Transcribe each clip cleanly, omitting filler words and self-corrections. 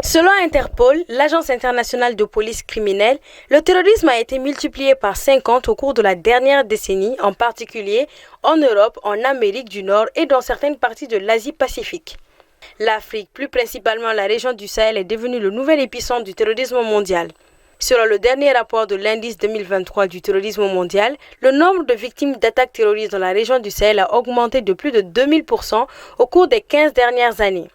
Selon Interpol, l'agence internationale de police criminelle, le terrorisme a été multiplié par 50 au cours de la dernière décennie, en particulier en Europe, en Amérique du Nord et dans certaines parties de l'Asie-Pacifique. L'Afrique, plus principalement la région du Sahel, est devenue le nouvel épicentre du terrorisme mondial. Selon le dernier rapport de l'indice 2023 du terrorisme mondial, le nombre de victimes d'attaques terroristes dans la région du Sahel a augmenté de plus de 2000% au cours des 15 dernières années.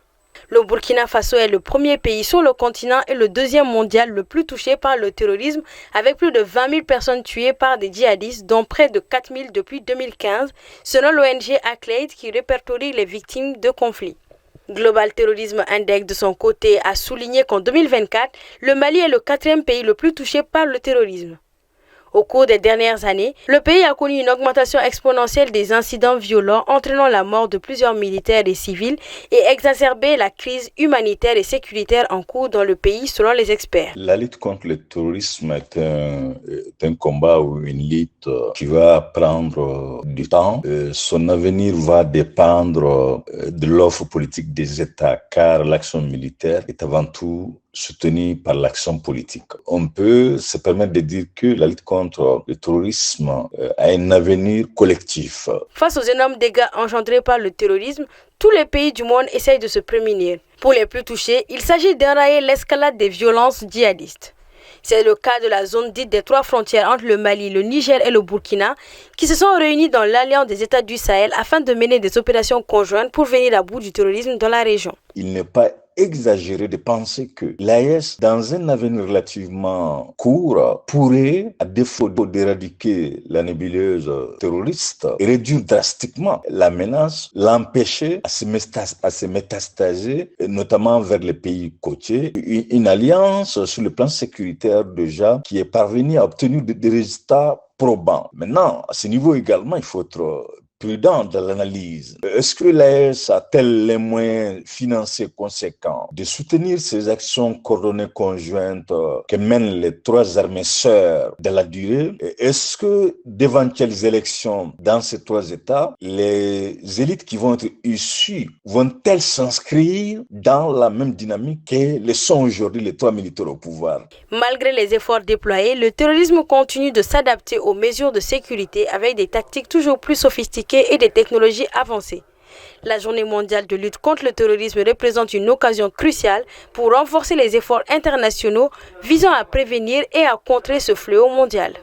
Le Burkina Faso est le premier pays sur le continent et le deuxième mondial le plus touché par le terrorisme, avec plus de 20 000 personnes tuées par des djihadistes, dont près de 4 000 depuis 2015, selon l'ONG Accolade qui répertorie les victimes de conflits. Global Terrorism Index, de son côté, a souligné qu'en 2024, le Mali est le quatrième pays le plus touché par le terrorisme. Au cours des dernières années, le pays a connu une augmentation exponentielle des incidents violents entraînant la mort de plusieurs militaires et civils et exacerbé la crise humanitaire et sécuritaire en cours dans le pays selon les experts. La lutte contre le terrorisme est un combat ou une lutte qui va prendre du temps. Son avenir va dépendre de l'offre politique des États car l'action militaire est avant tout soutenue par l'action politique. On peut se permettre de dire que la lutte contre le terrorisme a un avenir collectif. Face aux énormes dégâts engendrés par le terrorisme, tous les pays du monde essayent de se prémunir. Pour les plus touchés, il s'agit d'enrayer l'escalade des violences djihadistes. C'est le cas de la zone dite des trois frontières entre le Mali, le Niger et le Burkina, qui se sont réunis dans l'Alliance des États du Sahel afin de mener des opérations conjointes pour venir à bout du terrorisme dans la région. Il n'est pas exagéré de penser que l'AES, dans un avenir relativement court, pourrait, à défaut d'éradiquer la nébuleuse terroriste, réduire drastiquement la menace, l'empêcher à se métastaser, notamment vers les pays côtiers. Une alliance sur le plan sécuritaire déjà qui est parvenue à obtenir des résultats probants. Maintenant, à ce niveau également, il faut être prudent dans l'analyse. Est-ce que l'AES a-t-elle les moyens financiers conséquents de soutenir ces actions coordonnées conjointes que mènent les trois armées sœurs dans la durée? Est-ce que d'éventuelles élections dans ces trois États, les élites qui vont être issues vont-elles s'inscrire dans la même dynamique que le sont aujourd'hui les trois militaires au pouvoir? Malgré les efforts déployés, le terrorisme continue de s'adapter aux mesures de sécurité avec des tactiques toujours plus sophistiquées et des technologies avancées. La Journée mondiale de lutte contre le terrorisme représente une occasion cruciale pour renforcer les efforts internationaux visant à prévenir et à contrer ce fléau mondial.